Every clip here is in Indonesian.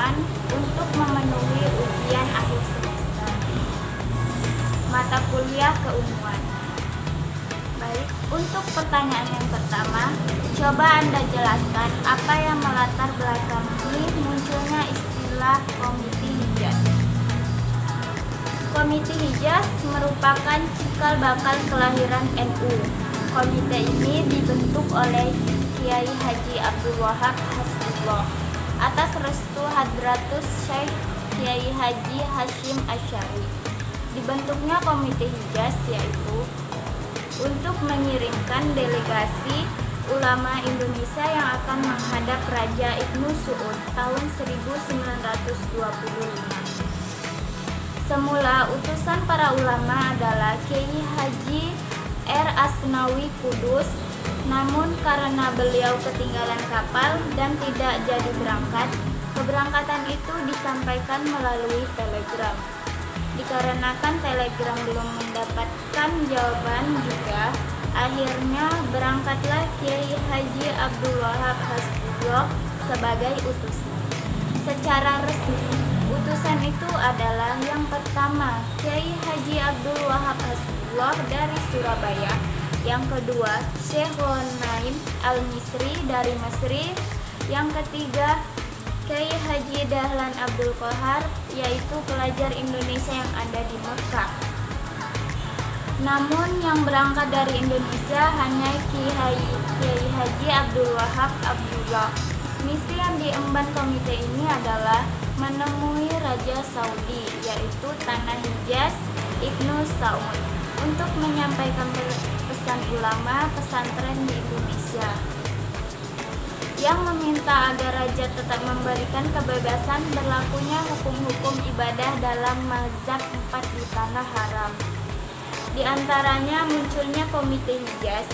perjuangan untuk memenuhi ujian akhir semester. Mata kuliah keilmuan. Baik, untuk pertanyaan yang pertama, coba Anda jelaskan apa yang melatar belakangi munculnya istilah Komite Hijaz. Komite Hijaz merupakan cikal bakal kelahiran NU. Komite ini dibentuk oleh Kiai Haji Abdul Wahab Hasbullah atas restu Hadratus Syekh Kiai Haji Hashim Asy'ari. Dibentuknya Komite Hijaz yaitu untuk mengirimkan delegasi ulama Indonesia yang akan menghadap Raja Ibnu Su'ud tahun 1925. Semula utusan para ulama adalah Kiai Haji R. Asnawi Kudus, namun karena beliau ketinggalan kapal dan tidak jadi berangkat, keberangkatan itu disampaikan melalui telegram. Dikarenakan telegram belum mendapatkan jawaban juga, akhirnya berangkatlah Kiai Haji Abdul Wahab Hasbullah sebagai utusan. Secara resmi, utusan itu adalah yang pertama Kiai Haji Abdul Wahab Hasbullah dari Surabaya, yang kedua Syekh Ghonaim Al-Misri dari Mesir, yang ketiga Kiai Haji Dahlan Abdul Qahar, yaitu pelajar Indonesia yang ada di Mekah. Namun yang berangkat dari Indonesia hanya Kiai Haji Abdul Wahab Abdullah. Misi yang diemban komite ini adalah menemui Raja Saudi, yaitu Tanah Hijaz Ibnu Saud, untuk menyampaikan pesan ulama pesantren di Indonesia, yang meminta agar raja tetap memberikan kebebasan berlakunya hukum-hukum ibadah dalam mazhab 4 di tanah haram. Di antaranya munculnya Komite Hijaz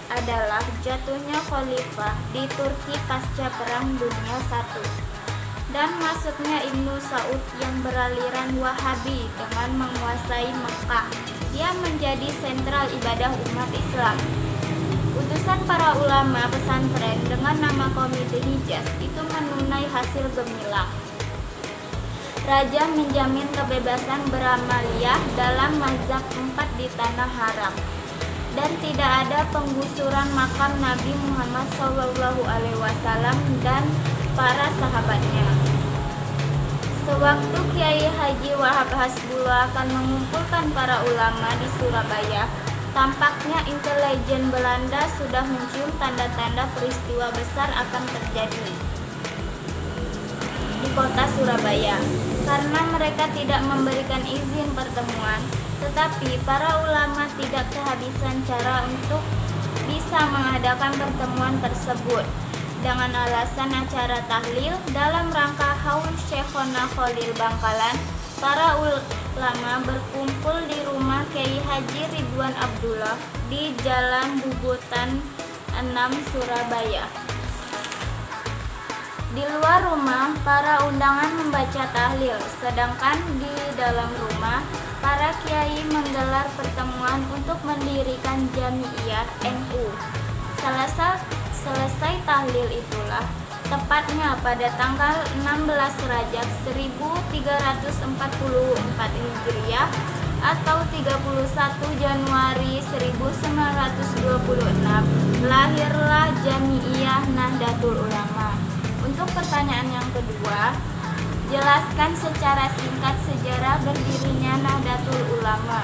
adalah jatuhnya khalifah di Turki pasca Perang Dunia I, dan masuknya Ibnu Saud yang beraliran Wahabi dengan menguasai Mekah yang menjadi sentral ibadah umat Islam. Utusan para ulama pesantren dengan nama Komite Hijaz itu menunai hasil gemilang. Raja menjamin kebebasan beramaliyah dalam mazhab 4 di tanah haram, dan tidak ada penggusuran makam Nabi Muhammad SAW dan para sahabatnya. Sewaktu Kiai Haji Wahab Hasbullah akan mengumpulkan para ulama di Surabaya, tampaknya intelijen Belanda sudah mencium tanda-tanda peristiwa besar akan terjadi di kota Surabaya. Karena mereka tidak memberikan izin pertemuan, tetapi para ulama tidak kehabisan cara untuk bisa mengadakan pertemuan tersebut. Dengan alasan acara tahlil dalam rangka haul Syekhona Khalil Bangkalan, para ulama berkumpul di rumah Kiai Haji Ridwan Abdullah di Jalan Bubutan 6 Surabaya. Di luar rumah, para undangan membaca tahlil, sedangkan di dalam rumah, para kiai menggelar pertemuan untuk mendirikan Jami'iyah NU. Selesai tahlil itulah, tepatnya pada tanggal 16 Rajab 1344 Hijriah atau 31 Januari 1926, lahirlah Jami'iyah Nahdlatul Ulama. Untuk pertanyaan yang kedua, jelaskan secara singkat sejarah berdirinya Nahdlatul Ulama.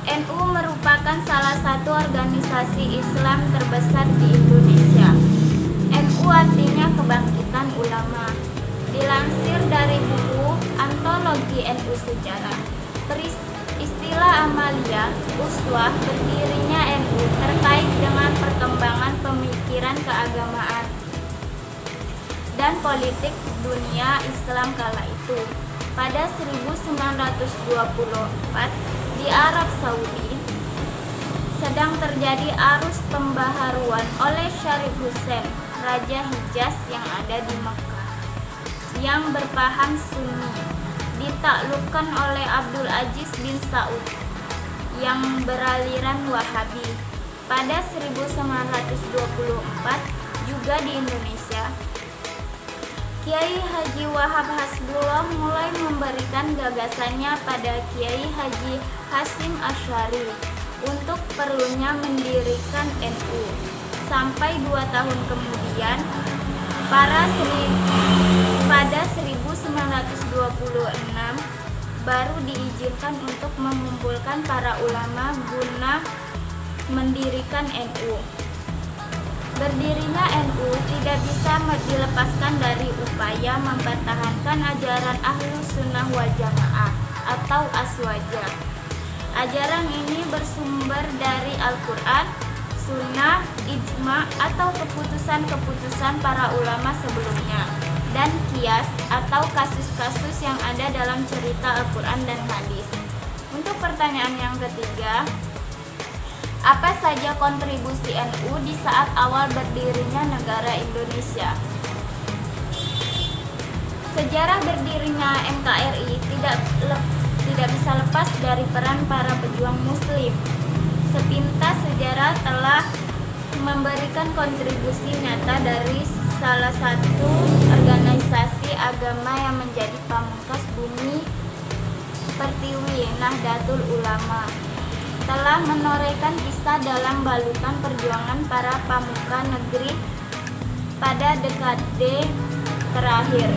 NU merupakan salah satu organisasi Islam terbesar di Indonesia. NU artinya kebangkitan ulama. Dilansir dari buku Antologi NU Sejarah, istilah amalia uswah berdirinya NU terkait dengan perkembangan pemikiran keagamaan dan politik dunia Islam kala itu. Pada 1924 di Arab Saudi sedang terjadi arus pembaharuan oleh Syarif Hussein, Raja Hijaz yang ada di Mekah, yang berpaham Sunni, ditaklukkan oleh Abdul Aziz bin Saud yang beraliran Wahabi. Pada 1924 juga di Indonesia, Kiai Haji Wahab Hasbullah mulai memberikan gagasannya pada Kiai Haji Hasyim Asy'ari untuk perlunya mendirikan NU. Sampai 2 tahun kemudian, pada 1926 baru diizinkan untuk mengumpulkan para ulama guna mendirikan NU. Berdirinya NU tidak bisa dilepaskan dari upaya mempertahankan ajaran Ahlus Sunnah wal Jamaah atau Aswaja. Ajaran ini bersumber dari Al-Quran, Sunnah, Ijma atau keputusan-keputusan para ulama sebelumnya, dan qiyas atau kasus-kasus yang ada dalam cerita Al-Quran dan hadis. Untuk pertanyaan yang ketiga, apa saja kontribusi NU di saat awal berdirinya negara Indonesia? Sejarah berdirinya NKRI tidak bisa lepas dari peran para pejuang muslim. Sepintas sejarah telah memberikan kontribusi nyata dari salah satu organisasi agama yang menjadi pamungkas bumi pertiwi, Nahdlatul Ulama, telah menorehkan kisah dalam balutan perjuangan para pemuka negeri pada dekade terakhir.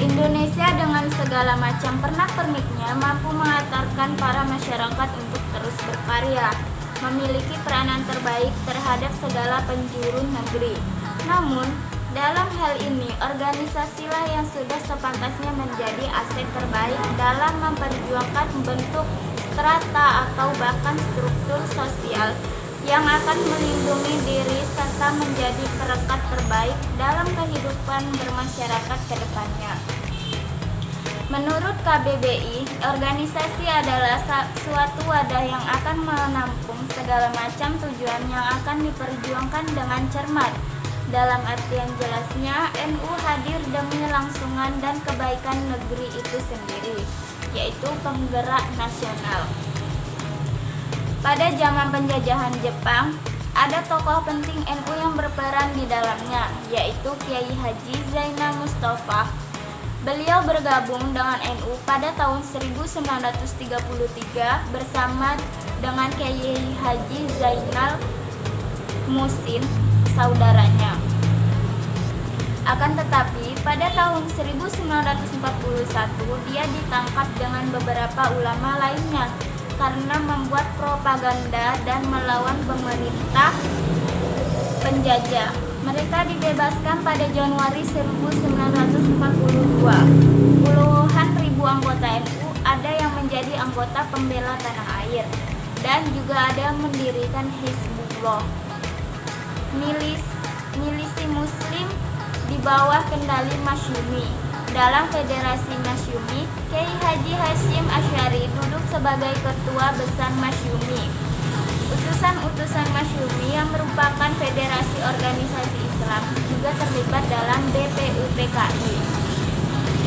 Indonesia dengan segala macam pernak-perniknya mampu mengantarkan para masyarakat untuk terus berkarya, memiliki peranan terbaik terhadap segala penjuru negeri. Namun, dalam hal ini, organisasilah yang sudah sepantasnya menjadi aset terbaik dalam memperjuangkan bentuk strata atau bahkan struktur sosial yang akan melindungi diri serta menjadi perekat terbaik dalam kehidupan bermasyarakat ke depannya. Menurut KBBI, organisasi adalah suatu wadah yang akan menampung segala macam tujuan yang akan diperjuangkan dengan cermat. Dalam artian jelasnya, NU hadir demi langsungan dan kebaikan negeri itu sendiri, yaitu penggerak nasional. Pada zaman penjajahan Jepang, ada tokoh penting NU yang berperan di dalamnya, yaitu Kiai Haji Zainal Mustafa. Beliau bergabung dengan NU pada tahun 1933 bersama dengan Kiai Haji Zainal Muhsin, saudaranya. Akan tetapi, pada tahun 1941 dia ditangkap dengan beberapa ulama lainnya karena membuat propaganda dan melawan pemerintah penjajah. Mereka dibebaskan pada Januari 1942. Puluhan ribu anggota NU ada yang menjadi anggota pembela tanah air dan juga ada yang mendirikan Hizbullah, milisi muslim di bawah kendali Masyumi. Dalam Federasi Masyumi, Kiai Haji Hasyim Asy'ari duduk sebagai ketua besar Masyumi. Utusan-utusan Masyumi yang merupakan federasi organisasi Islam juga terlibat dalam BPUPKI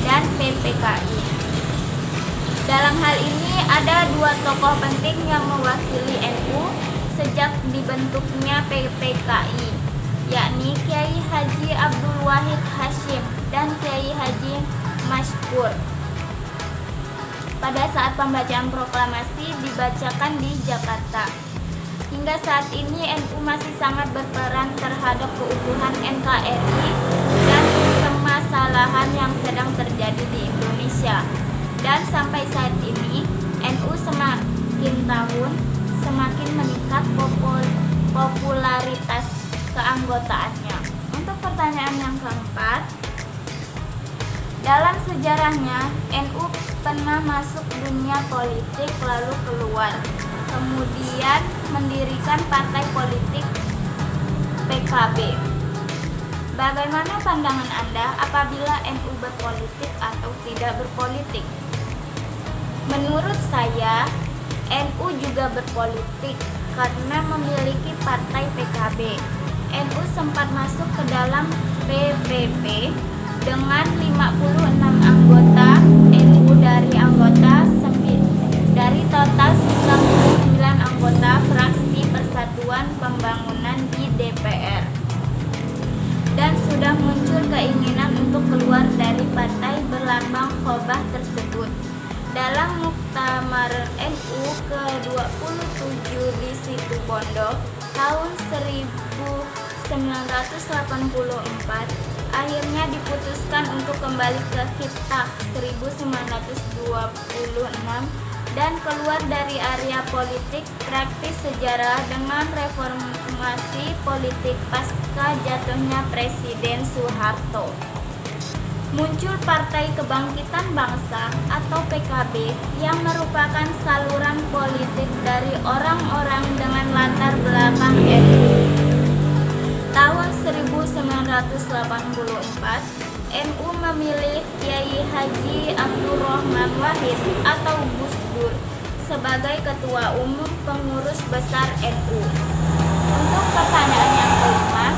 dan PPKI. Dalam hal ini ada dua tokoh penting yang mewakili NU sejak dibentuknya PPKI, yakni Kiai Haji Abdul Wahid Hasyim dan Kiai Haji Masykur. Pada saat pembacaan proklamasi dibacakan di Jakarta. Hingga saat ini NU masih sangat berperan terhadap keutuhan NKRI dan permasalahan yang sedang terjadi di Indonesia. Dan sampai saat ini NU semakin tahun semakin meningkat popularitas keanggotaannya. Untuk pertanyaan yang keempat, dalam sejarahnya NU pernah masuk dunia politik lalu keluar, kemudian mendirikan partai politik PKB. Bagaimana pandangan Anda apabila NU berpolitik atau tidak berpolitik? Menurut saya, NU juga berpolitik karena memiliki partai PKB. NU sempat masuk ke dalam PBB dengan 56 anggota. NU dari total 99 anggota fraksi Persatuan Pembangunan di DPR. dan sudah muncul keinginan untuk keluar dari partai berlambang Khobah tersebut. Dalam Muktamar NU ke-27 di Situbondo tahun 1984, akhirnya diputuskan untuk kembali ke Kitab 1926 dan keluar dari area politik praktis sejarah dengan reformasi politik pasca jatuhnya Presiden Soeharto. Muncul Partai Kebangkitan Bangsa atau PKB yang merupakan saluran politik dari orang-orang dengan latar belakang NU. Tahun 1984, NU memilih Kiai Haji Abdurrahman Wahid atau Gus Dur sebagai Ketua Umum Pengurus Besar NU. Untuk pertanyaan yang kelima,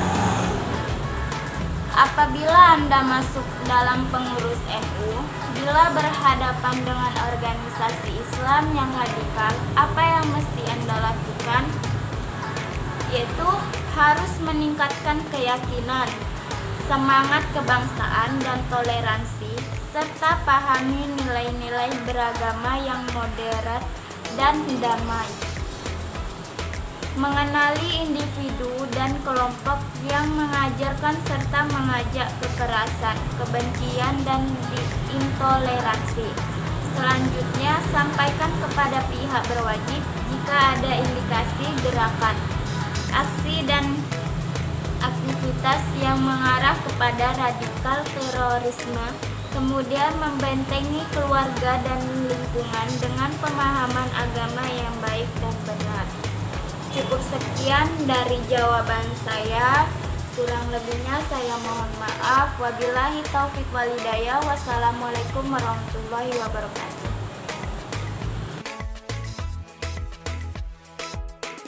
apabila Anda masuk dalam pengurus NU, bila berhadapan dengan organisasi Islam yang radikal, apa yang mesti Anda lakukan? Yaitu harus meningkatkan keyakinan, semangat kebangsaan dan toleransi, serta pahami nilai-nilai beragama yang moderat dan damai. Mengenali individu dan kelompok yang mengajarkan serta mengajak kekerasan, kebencian, dan intoleransi. Selanjutnya, sampaikan kepada pihak berwajib jika ada indikasi gerakan, aksi, dan aktivitas yang mengarah kepada radikal terorisme. Kemudian membentengi keluarga dan lingkungan dengan pemahaman agama yang baik dan benar. Cukup sekian dari jawaban saya. Kurang lebihnya saya mohon maaf. Wabillahi taufiq walhidayah. Wassalamualaikum warahmatullahi wabarakatuh.